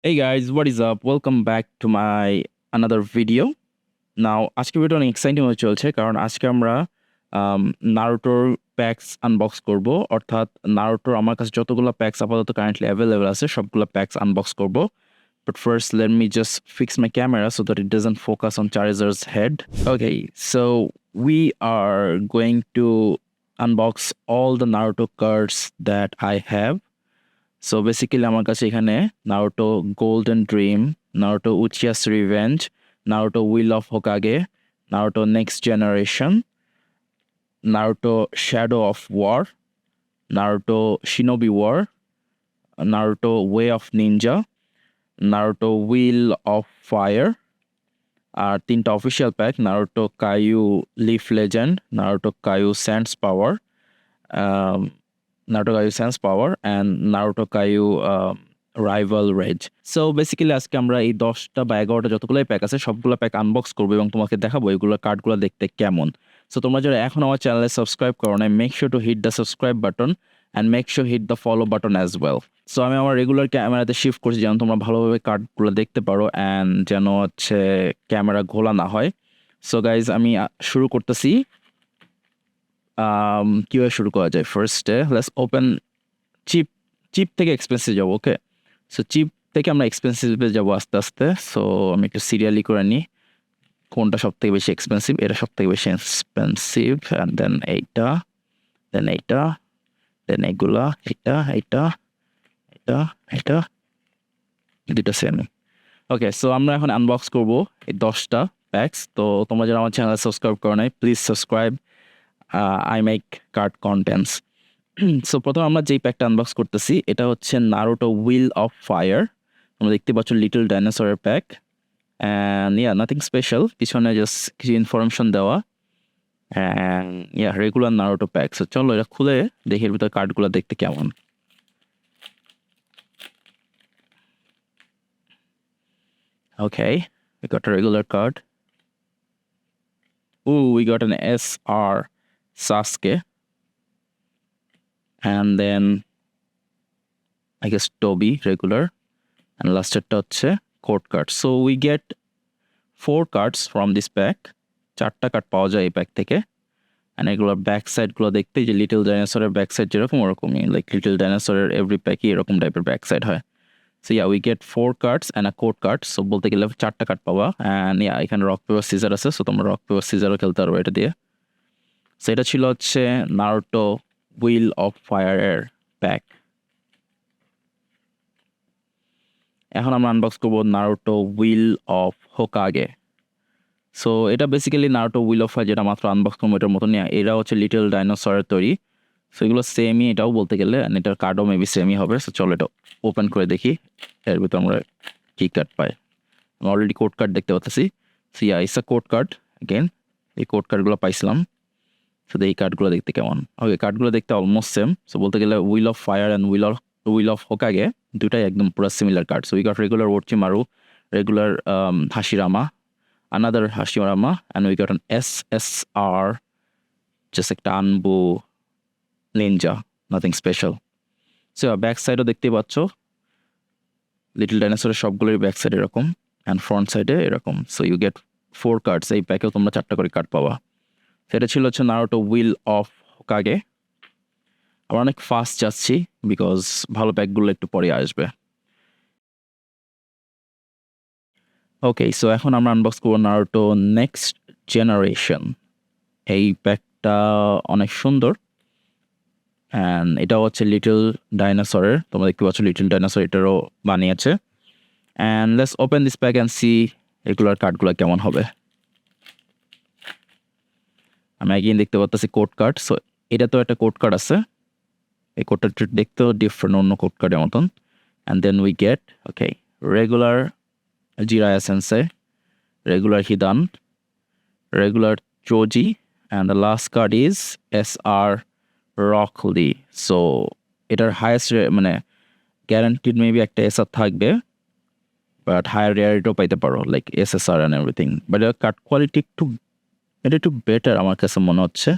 Hey guys, what is up? Welcome back to my another video. Now, আজকে video অনেক exciting হয়ে চলছে কারণ আজকে আমরা নারুটোর প্যাকস আনবক্স করব অর্থাৎ নারুটোর আমার কাছে যতগুলো প্যাকস আপাতত কারেন্টলি অ্যাভেলেবল আছে সবগুলো প্যাকস আনবক্স করব But first, let me just fix my camera so that it doesn't focus on Charizard's head. Okay, so we are going to unbox all the Naruto cards that I have. So basically আমার কাছে এখানে Naruto golden dream, Naruto Uchiha's revenge, Naruto will of Hokage, Naruto next generation, Naruto shadow of war, Naruto shinobi war, Naruto way of ninja, Naruto will of fire, আর তিনটা official pack Naruto Kayou leaf legend, Naruto Kayou sands power, Naruto Kaiju Sense Power and Naruto Kaiju Rival Rage. So basically আজকে আমরা এই 10টা বা 11টা যতগুলোই pack আছে সবগুলো pack unbox করবো এবং তোমাকে দেখাবো এগুলো কার্ডগুলো দেখতে কেমন। সো তোমরা যারা এখন আমার চ্যানেলে সাবস্ক্রাইব করো না, make sure to hit the subscribe button and make sure hit the follow button as well. So আমি আমার রেগুলার ক্যামেরাতে শিফট করছি যেন তোমরা ভালোভাবে কার্ডগুলো দেখতে পারো অ্যান্ড যেন হচ্ছে ক্যামেরা ঘোলা না হয়। সো গাইজ আমি শুরু করতেছি। কীভাবে শুরু করা যায়? ফার্স্টে লেটস ওপেন চিপ চিপ থেকে এক্সপেন্সিভ যাবো। ওকে, সো চিপ থেকে আমরা এক্সপেন্সিভে যাবো আস্তে আস্তে। সো আমি একটু সিরিয়ালি করে নিই কোনটা সব থেকে বেশি এক্সপেন্সিভ। এটা সব থেকে বেশি এক্সপেন্সিভ অ্যান্ড দেন এইটা, দেন এইটা, দেন এইগুলা, এটা এইটা এটা এটা দুটো সেম। ওকে, সো আমরা এখন আনবক্স করবো এই 10টা প্যাকস। তো তোমরা যারা আমার চ্যানেল সাবস্ক্রাইব করো নাই, please subscribe. I make card contents. So প্রথমে আমরা যেই প্যাকটা আনবক্স করতেছি এটা হচ্ছে নারুটো উইল অফ ফায়ার। তোমরা দেখতে পাচ্ছ লিটল ডাইনোসরের প্যাক অ্যান্ড নাথিং স্পেশাল, পিছনে জাস্ট কিছু ইনফরমেশন দেওয়া and regular Naruto pack. So চলো এটা খুলে দেখি এর ভিতরে কার্ডগুলো দেখতে কেমন। Okay, we got a regular card. Ooh, we got an SR Sasuke. And then I guess Toby regular. And last একটা হচ্ছে code card. So we get 4 cards from this pack. 4টা কার্ড পাওয়া যায় এই প্যাক থেকে। And এগুলোর back সাইডগুলো দেখতে যে লিটল ডাইনোসরের ব্যাক সাইড যেরকম ওরকমই, লাইক লিটল ডাইনোসরের এভরি প্যাকই এরকম টাইপের ব্যাক সাইড হয়। So we get 4 cards and a code card. So বলতে গেলে 4টা কার্ড পাওয়া। অ্যান্ড এখানে রক পেপার সিজার আছে, সো তোমরা রক পেপার সিজারও খেলতে পারবো এটা দিয়ে। সো এটা ছিল হচ্ছে নারুটো উইল অফ ফায়ারের প্যাক। এখন আমরা আনবক্স করবো Naruto will of Hokage. So এটা basically Naruto will of fire যেটা মাত্র আনবক্স করবো এটার মতনই। এরা হচ্ছে লিটল ডাইনোসরের তৈরি। সো এগুলো সেমই, এটাও বলতে গেলে, অ্যান্ড এটার কার্ডও মেবি সেমই হবে। সো চলো এটা ওপেন করে দেখি এর ভিতরে আমরা কি কার্ড পাই। আমি অলরেডি কোড কার্ড দেখতে পাচ্ছি। So it's a code card again. এই কোড কার্ডগুলো পাইছিলাম। সো এই কার্ডগুলো দেখতে কেমন? ওকে, কার্ডগুলো দেখতে অলমোস্ট সেম। সো বলতে গেলে will of fire and will of Hokage দুটাই একদম পুরো similar card. So we got regular Orochimaru, regular Hashirama, another Hashirama, and we got an SSR, just একটা Anbu ninja, nothing special. So back সাইডও দেখতে পাচ্ছ little ডাইনোসরের সবগুলোর back side এরকম অ্যান্ড ফ্রন্ট সাইডে এরকম। So you get 4 cards। এই প্যাকেও তোমরা 4টা করে কার্ড পাবা। সেটা ছিল হচ্ছে নারুটো উইল অফ হোকাগে। আমরা অনেক ফাস্ট যাচ্ছি বিকজ ভালো প্যাকগুলো একটু পরে আসবে। ওকে, সো এখন আমরা আনবক্স করবো নারুটো নেক্সট জেনারেশন। এই প্যাকটা অনেক সুন্দর অ্যান্ড এটাও হচ্ছে লিটল ডাইনোসরের। তোমরা দেখতে পাচ্ছ লিটল ডাইনোসর এটারও বানিয়েছে। And let's open this pack and see এগুলোর কার্ডগুলো কেমন হবে। আমি এগেইন দেখতে পাচ্ছি কোড কার্ড। সো এটা তো একটা কোড কার্ড আছে, এই কোডটা দেখতেও ডিফারেন্ট অন্য কোড কার্ডের মতন। And then we get okay regular Jiraiya sensei, regular Hidan, regular Choji, and the last card is SR Rock Lee. So এটার হায়েস্ট মানে গ্যারান্টিড মেবি একটা SR থাকবে, বাট হায়ার রেয়ারিটিও পাইতে পারো like SSR and everything. But এর card quality একটু better আমার কাছে মনে হচ্ছে।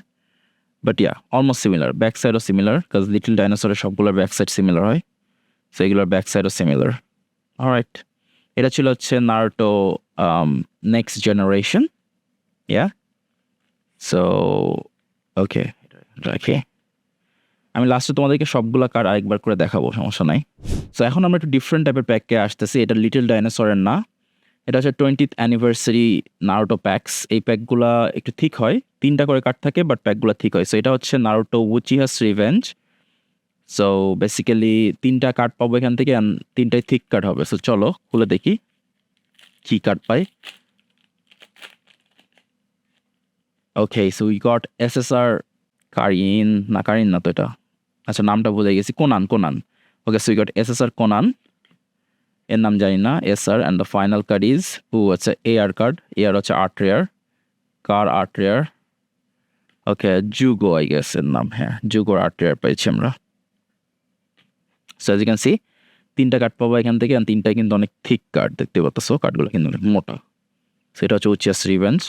বাট অলমোস্ট সিমিলার, ব্যাক সাইডও সিমিলার, কাজ লিটল ডাইনোসরের সবগুলোর ব্যাক সাইড সিমিলার হয়। সো এগুলোর ব্যাক সাইডও সিমিলার। অলরাইট, এটা ছিল হচ্ছে নারুটো নেক্সট জেনারেশন। ইয়া, সো ওকে, রাখি। আমি লাস্টে তোমাদেরকে সবগুলা কার্ড আরেকবার করে দেখাবো, সমস্যা নাই। সো এখন আমরা একটু ডিফারেন্ট টাইপের প্যাককে আসতেছি। এটা লিটল ডাইনোসরের না, এটা হচ্ছে 20th অ্যানিভার্সারি নারুটো প্যাকস। এই প্যাকগুলা একটু থিক হয়, 3টা করে কার্ড থাকে, বাট প্যাকগুলা থিক হয়। সো এটা হচ্ছে নারুটো উচিহাস রিভেঞ্জ। সো বেসিক্যালি 3টা কার্ড পাবো এখান থেকে, and 3টাই থিক কার্ড হবে। সো চলো খুলে দেখি কি card pi. Okay, so we goat SSR Karine, না কারিন না তো এটা, আচ্ছা নামটা ভুলে গেছি, Conan. Okay, so we goat SSR Conan, এর নাম জানি না, SR, and the final card is হচ্ছে AR কার্ড। AR হচ্ছে আর্ট রেয়ার, কার art rare. Okay, Jugo I guess এর নাম, হ্যাঁ জুগোর আর্ট রেয়ার পেয়েছি আমরা। So as you can see 3টা কার্ড পাবো এখান থেকে, আর 3টাই কিন্তু অনেক থিক কার্ড, দেখতে পাচ্ছ কার্ডগুলো কিন্তু অনেক মোটা। সেটা হচ্ছে উচিয়াস রিভেঞ্জ।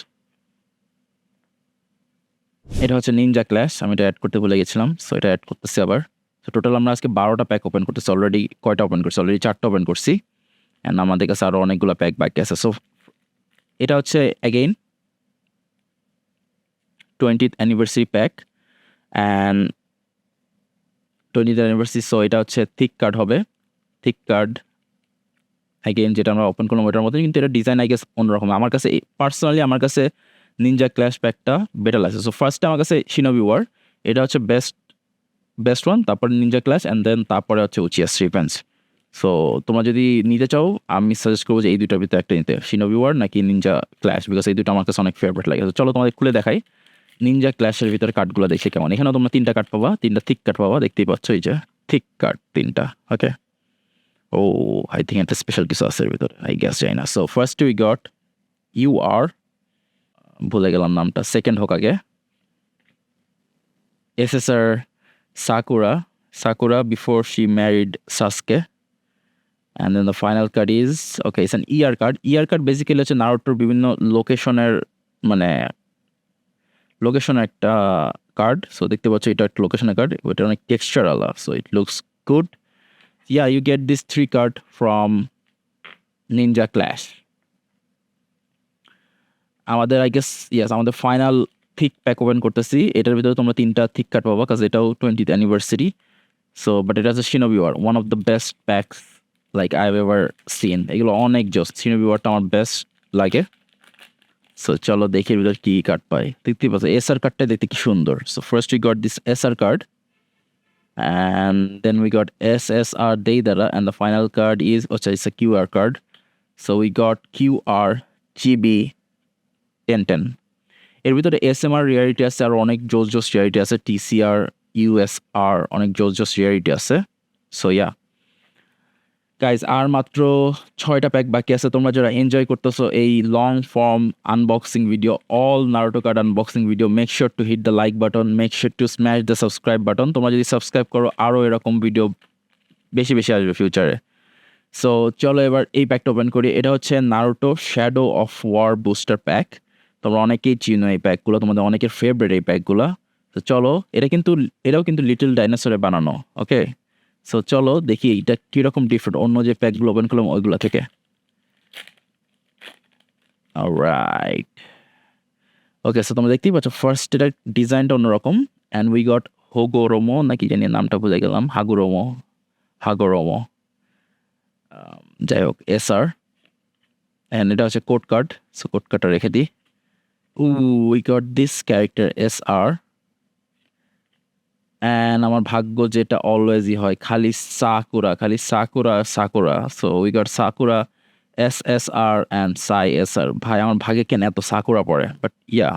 এটা হচ্ছে নিনজা ক্ল্যাশ, আমি এটা অ্যাড করতে ভুলে গেছিলাম, সো এটা অ্যাড করতেছি আবার। সো টোটাল আমরা আজকে 12টা প্যাক ওপেন করতেছি। অলরেডি কয়টা ওপেন করছি? অলরেডি 4টা ওপেন করছি, অ্যান্ড আমাদের কাছে আরও অনেকগুলো প্যাক বাকি আছে। সো এটা হচ্ছে again 20th anniversary pack, and 20th anniversary. So এটা হচ্ছে থিক কার্ড হবে, থিক কার্ড অ্যাগেইন যেটা আমরা ওপেন করলাম ওটার মধ্যে, কিন্তু এটা ডিজাইন আই গেস অন্যরকম। আমার কাছে পার্সোনালি আমার কাছে নিনজা ক্ল্যাশ প্যাকটা বেটার লাগছে। সো ফার্স্টে আমার কাছে শিনোবি ওয়ার, এটা হচ্ছে বেস্ট ওয়ান, তারপর নিনজা ক্ল্যাশ, অ্যান্ড দেন তারপরে হচ্ছে উচিয়াস রিভেঞ্জ। সো তোমরা যদি নিতে চাও, আমি সাজেস্ট করবো যে এই দুইটার ভিতরে একটা নিতে, শিনোবি ওয়ার নাকি নিনজা ক্ল্যাশ, বিকজ এই দুটো আমার কাছে অনেক ফেভারিট লাগে। তো চলো তোমাদের খুলে দেখাই নিনজা ক্ল্যাশের ভিতরে কার্ডগুলো দেখে কেমন। এখানেও তোমরা 3টা কার্ড পাবা, 3টা থিক কার্ড পাবা, দেখতেই পাচ্ছ এই যে থিক কার্ড 3টা। ওকে, ও আই থিঙ্ক একটা স্পেশাল কিছু আছে এর ভিতরে, আই গেস যাই না। So first we goat UR, ভুলে গেলাম নামটা, সেকেন্ড হোক আগে, SSR Sakura before she married Sasuke, and then the final card is, okay, it's an ER card. ER card basically হচ্ছে নারুটোর বিভিন্ন লোকেশনের, মানে লোকেশনের একটা কার্ড। সো দেখতে পাচ্ছ এটা একটা লোকেশনের কার্ড, ওটা অনেক টেক্সচার আলা, so it looks good. Yeah, you get this 3 card from Ninja Clash. আমাদের আই গেস ইয়েস, আমাদের ফাইনাল থিক প্যাক ওপেন করতেছি। এটার ভিতরে তোমরা 3টা থিক কার্ড পাবা, কাজ এটাও 20th অ্যানিভার্সারি। সো বাট এটা হচ্ছে Shinobi war, one of the best packs like I have ever seen. এগুলো অনেক জোস, শিনোবি ওয়ারটা আমার বেস্ট লাগে। সো চলো দেখি এর ভিতরে কী কার্ড পাই। দেখতেই পাচ্ছ SR কার্ডটা দেখতে কি সুন্দর। So first we got this SR card, and then we got SSR Deidara, and the final card is, it's a QR card. So we got QR GB 1010. এর ভিতরে SMR রিয়ারিটি আছে, আর অনেক জোস রিয়ারিটি আছে, TCR USR অনেক জোস রিয়ারিটি আছে। সো ইয়া গাইজ, আর মাত্র 6টা প্যাক বাকি আছে। তোমরা যারা এনজয় করতেছো এই long form unboxing video, all Naruto card unboxing video, make sure to hit the like button, make sure to smash the subscribe button. তোমরা যদি সাবস্ক্রাইব করো আরও এরকম ভিডিও বেশি আসবে ফিউচারে। সো চলো এবার এই প্যাকটা ওপেন করি। এটা হচ্ছে Naruto shadow of war booster pack. তোমরা অনেকেই চিনো এই প্যাকগুলো, তোমাদের অনেকের ফেভারিট এই প্যাকগুলো। তো চলো, এটাও কিন্তু লিটল ডাইনোসরে বানানো। ওকে, সো চলো দেখি এটা কীরকম ডিফারেন্ট অন্য যে প্যাকগুলো ওপেন করলাম ওইগুলো থেকে। অলরাইট, ওকে, সো তোমরা দেখতেই পাচ্ছ ফার্স্ট এটার ডিজাইনটা অন্যরকম, অ্যান্ড উই গট হোগোরোমো নাকি জানি নামটা ভুলে গেলাম, হাগোরোমো, যাই হোক SR, অ্যান্ড এটা হচ্ছে কোড কার্ড। সো কোড কার্ডটা রেখে দিই। We got this character SR, and আমার ভাগ্য যেটা অলওয়েজই হয়, খালি sakura. So we goat sakura SSR and Sai SR। ভাই আমার ভাগে কেন এত সাকুরা পড়ে, বাট ইয়া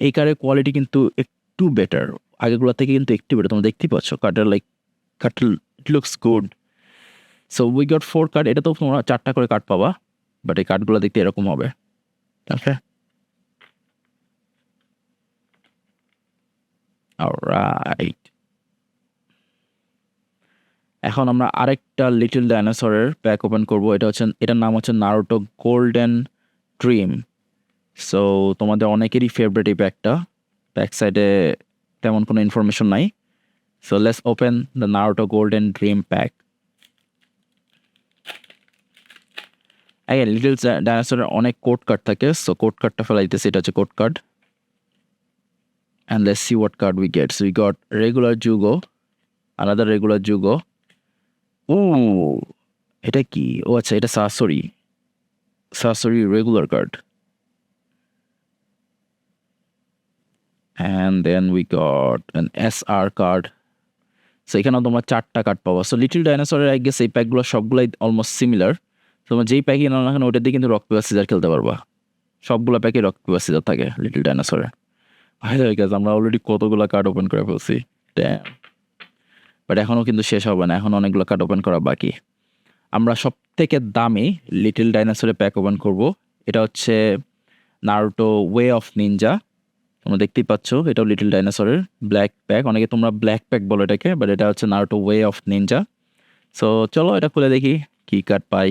এই কার্ডের কোয়ালিটি কিন্তু একটু বেটার, আগেগুলো থেকে কিন্তু একটু বেটার। তোমরা দেখতেই পাচ্ছ কার্ডের it looks good. So we goat 4 card. এটা তো তোমরা 4টা করে কার্ড পাবা, বাট এই কার্ডগুলো দেখতে এরকম হবে। ওকে, অলরাইট, এখন আমরা আরেকটা লিটল ডাইনোসরের প্যাক ওপেন করবো। এটার নাম হচ্ছে নারুটো গোল্ডেন ড্রিম। সো তোমাদের অনেকেরই ফেভারিট এই প্যাকটা, ব্যাক সাইডে তেমন কোনো ইনফরমেশন নাই। So let's open the Naruto golden dream pack. Again, little ডাইনোসরের অনেক কোড কার্ড থাকে, সো কোড কার্ডটা ফেলাইতেছে, এটা হচ্ছে code card. And let's see what card we get. So we got regular Jugo, another regular Jugo. Oh, এটা কি? ও আচ্ছা, এটা Sasori regular card. And then we got an SR card. So এখানেও তোমরা 4টা কার্ড পাবো। সো লিটল ডাইনোসরের I guess এই প্যাকগুলো সবগুলাই অলমোস্ট সিমিলার। তোমরা যেই প্যাকই নাও না কেন ওটা দিয়ে কিন্তু রক পেপার সিজার খেলতে পারবা। সবগুলো প্যাকে রক পেপার সিজার থাকে লিটল ডাইনোসরে। আমরা অলরেডি কতগুলো কার্ড ওপেন করে ফেলছি, ড্যাম। বাট এখনও কিন্তু শেষ হবে না, এখন অনেকগুলো কার্ড ওপেন করা বাকি। আমরা সব থেকে দামি লিটল ডাইনোসরের প্যাক ওপেন করব। এটা হচ্ছে নারুটো ওয়ে অফ নিনজা। তোমরা দেখতেই পাচ্ছ, এটাও লিটল ডাইনোসরের ব্ল্যাক প্যাক। অনেকে তোমরা ব্ল্যাক প্যাক বলো এটাকে, বাট এটা হচ্ছে Naruto way of Ninja. So চলো এটা খুলে দেখি কি কার্ড পাই।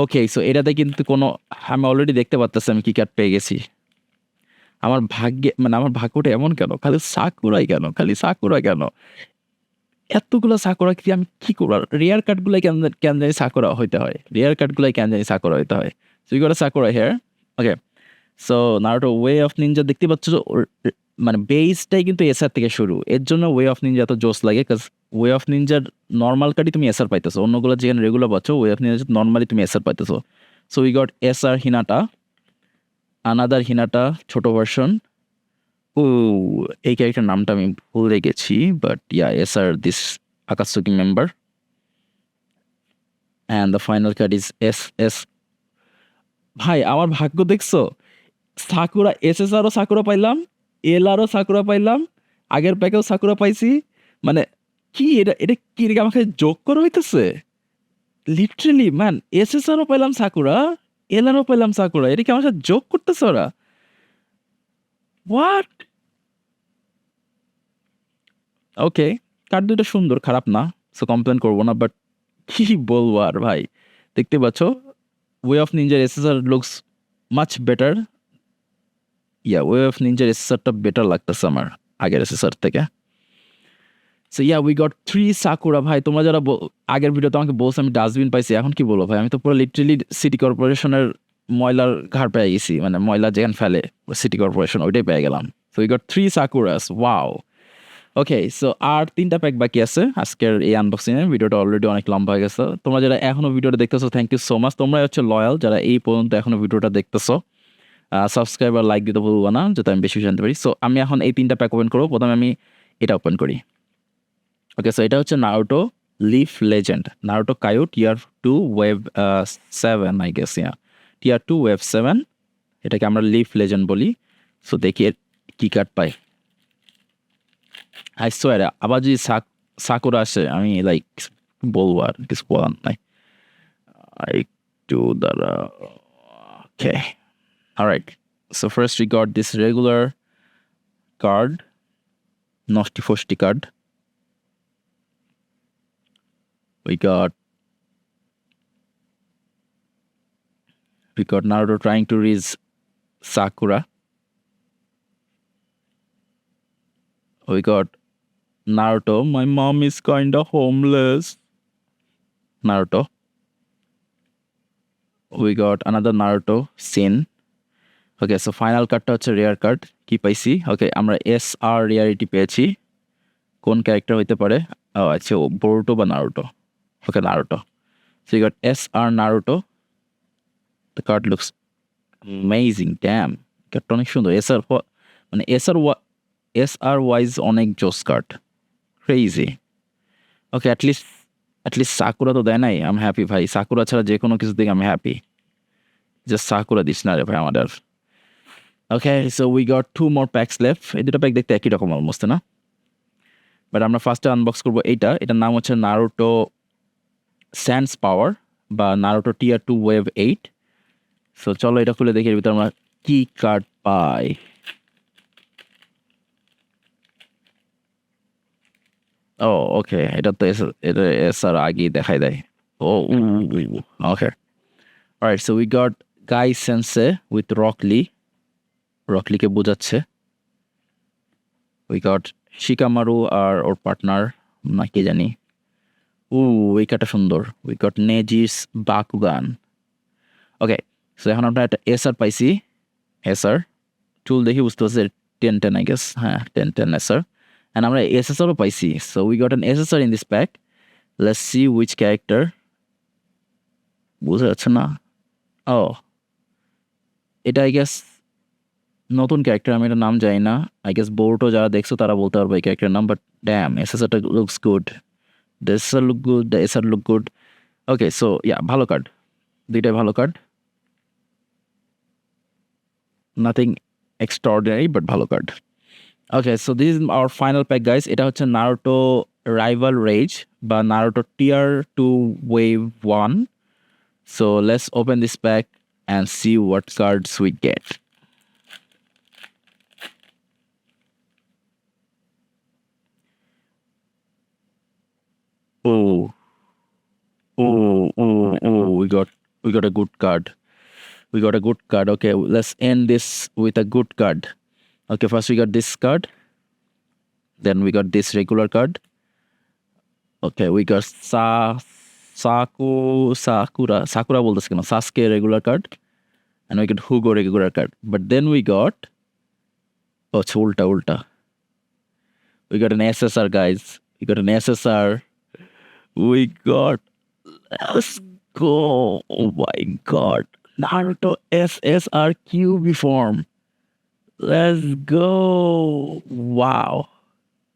ওকে, সো এটাতে কিন্তু কোনো, আমি অলরেডি দেখতে পাচ্ছি আমি কি কার্ড পেয়ে গেছি। আমার ভাগ্যে মানে আমার ভাগ্যটা এমন কেন, খালি সাকুরাই কেন এতগুলো সাকুরা কি আমি কি করবো? রেয়ার কার্ডগুলাই কেন জানি সাকুরা হইতে হয়, so you got a Sakura here. Okay, so Naruto way of ninja দেখতে পাচ্ছ, মানে বেসটাই কিন্তু এসআর থেকে শুরু, এর জন্য ওয়ে অফ নিনজা এত জোস লাগে। কাজ ওয়ে অফ নিনজার নর্মাল কার্ডই তুমি এসআর পাইতেছো, অন্যগুলো যেখানে রেগুলার পাচ্ছ, ওয়ে অফ নিনজা নর্মালি তুমি এসআর পাইতেছো। So we got SR Hinata, another Hinata ছোট ভার্সন। ও, এই ক্যারেক্টার নামটা আমি ভুলে গেছি, but yeah SR this Akatsuki member. And the final card is S. ভাই আমার ভাগ্য দেখছো, সাকুরা এসএসআরও সাকুরা পাইলাম, এলআরও সাকুরা পাইলাম, আগের প্যাকেও সাকুরা পাইছি। মানে কি এটা কি আমাকে যোগ করা হইতেছে লিটারেলি ম্যান। এসএসআরও পাইলাম সাকুরা, এলআরও পাইলাম সাকুরা, এটা কি আমার সাথে যোগ করতেছে ওরা? হোয়াট? ওকে, কার্ড দুটো সুন্দর, খারাপ না, সো কমপ্লেন করবো না, বাট কি বলবো আর ভাই। দেখতে পাচ্ছ ওয়ে অফ নিনজার SSR looks much better. Way of নিনজার এসএসআরটা বেটার লাগতেছে আমার আগের এসএসআর থেকে। So we got 3 Sakura. ভাই তোমরা যারা আগের ভিডিওতে আমাকে বলছো আমি ডাস্টবিন পাইছি, এখন কি বলো ভাই, আমি তো পুরো লিটারেলি সিটি কর্পোরেশনের ময়লার ঘাড় পেয়ে গেছি, মানে ময়লা যেখানে ফেলে সিটি কর্পোরেশন ওইটাই পেয়ে গেলাম। So we got 3 Sakuras, wow. Okay, so আর 3টা প্যাক বাকি আছে আজকের এই আনবক্সিংয়ে। ভিডিওটা অলরেডি অনেক লম্বা হয়ে গেছে। তোমরা যারা এখনো ভিডিওটা দেখতেছো, থ্যাংক ইউ সো মাচ। তোমরা হচ্ছে লয়াল যারা এই পর্যন্ত এখনো ভিডিওটা দেখতেছো। সাবস্ক্রাইব আর লাইক দিতে ভুলবো না, যাতে আমি বেশি জানতে পারি। সো আমি এখন এই 3টা প্যাক ওপেন করবো। প্রথমে আমি এটা ওপেন করি। ওকে, সো এটা হচ্ছে Naruto leaf legend, Naruto Kayou tier 2 wave 7 I guess, tier 2 wave 7, এটাকে আমরা লিফ লেজেন্ড বলি। সো দেখি কি কার্ড পাই। আই সোয়ার আবার যদি সাকুরা আসে আমি লাইক বলবো, আর কিছু বলার নাই। একটু দাঁড়া। Okay, alright, so first we got this regular card, নষ্টি ফষ্টি card. We got Naruto trying to reach Sakura. We got Naruto, my mom is kinda homeless. Naruto. We got another Naruto scene. Okay, so final cardটা হচ্ছে rare card. কি পাইছি? ওকে, আমরা SR rarity পেয়েছি। কোন character হইতে পারে? আচ্ছা, বোরুটো বা Naruto. Okay, Naruto. So you got SR Naruto. The card looks amazing, damn. কার্ডটা অনেক সুন্দর। মানে SR ওয়াইজ অনেক জোস কার্ড, ক্রেজি। ওকে, অ্যাটলিস্ট সাকুরা তো দেয় নাই, আই এম হ্যাপি ভাই। সাকুরা ছাড়া যে কোনো কিছু থেকে আমি হ্যাপি, জাস্ট সাকুরা দিস না রে ভাই আমাদের। Okay, so we got 2 more packs left. এই দুটো প্যাক দেখতে একই রকম অলমোস্ট, না? বাট আমরা ফার্স্টে আনবক্স করবো এটার নাম হচ্ছে নারুটো স্যান্ডস পাওয়ার বা নারুটো টিয়ার 2 ওয়েভ 8। সো চলো এটা খুলে দেখি এর ভিতরে আমরা কি কার্ড পাই। ও ওকে, এটা তো এটা এসআর আগেই দেখাই দেয়। ও okay, alright, so we got Guy sensei with রকলিকে বোঝাচ্ছে। উই গট শিকামারু আর ওর পার্টনার, না কে জানি। এই কার্ডটা সুন্দর। We got Neji's Bakugan. Okay, so এখন আমরা একটা এসআর পাইছি। এসআর টুল দেখি বুঝতে পারছি 1010 আই গেস। হ্যাঁ 1010 এসআর। অ্যান্ড আমরা এসএসআরও পাইছি। So we got an SSR in this pack. Let's see which character. বোঝা যাচ্ছে না। ও এটা আই গেস নতুন ক্যারেক্টার, আমি এটা নাম জানি না। আই গেস বোর্ডও যারা দেখছো তারা বলতে পারবে এই ক্যারেক্টারের নাম। বাট ড্যাম এসএসআরটা looks good. The SSR look good, the SR look good. Okay, so yeah ভালো কার্ড, দুইটাই ভালো কার্ড। নাথিং এক্সট্রাঅর্ডিনারি বাট ভালো card. Okay, so this is our final pack guys. এটা হচ্ছে নারুটো রাইভাল রেজ বা Naruto tier 2 wave 1। So let's open this pack and see what cards we get. Oh, we got a good card. We got a good card. Okay, let's end this with a good card. Okay, first we got this card. Then we got this regular card. Okay, we got Sakura বলতেছে কেন, Sasuke regular card. And we got Hugo regular card. But then we got, it's ulta. We got an SSR, guys. We got an SSR. We got, let's go. Oh my god. Naruto SSR QB form. Let's go. Wow.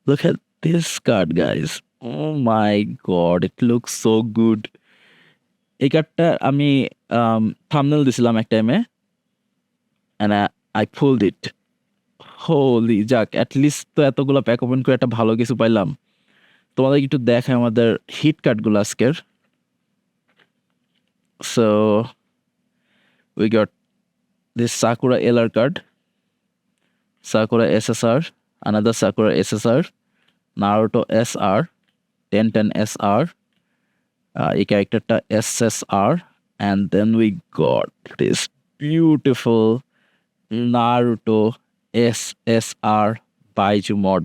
Look at this card, guys. Oh my god. It looks so good. এই কার্ডটা আমি thumbnail দিছিলাম এক টাইমে and I pulled it. Holi যাক, at least তো এতগুলো pack open করে একটা ভালো কিছু পাইলাম। তোমাদের একটু দেখায় আমাদের হিট কার্ডগুলো আজকের। So we got this Sakura LR card, Sakura SSR, another Sakura SSR, Naruto SR, 1010 SR, এই ক্যারেক্টারটা SSR, and then we got this beautiful Naruto SSR Baiju mod.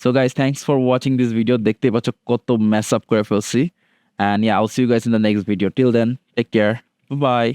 So guys, thanks for watching this video. দেখতে পাচ্ছ কত mess up করে ফেলছি, and yeah, I'll see you guys in the next video. Till then, take care. Bye bye.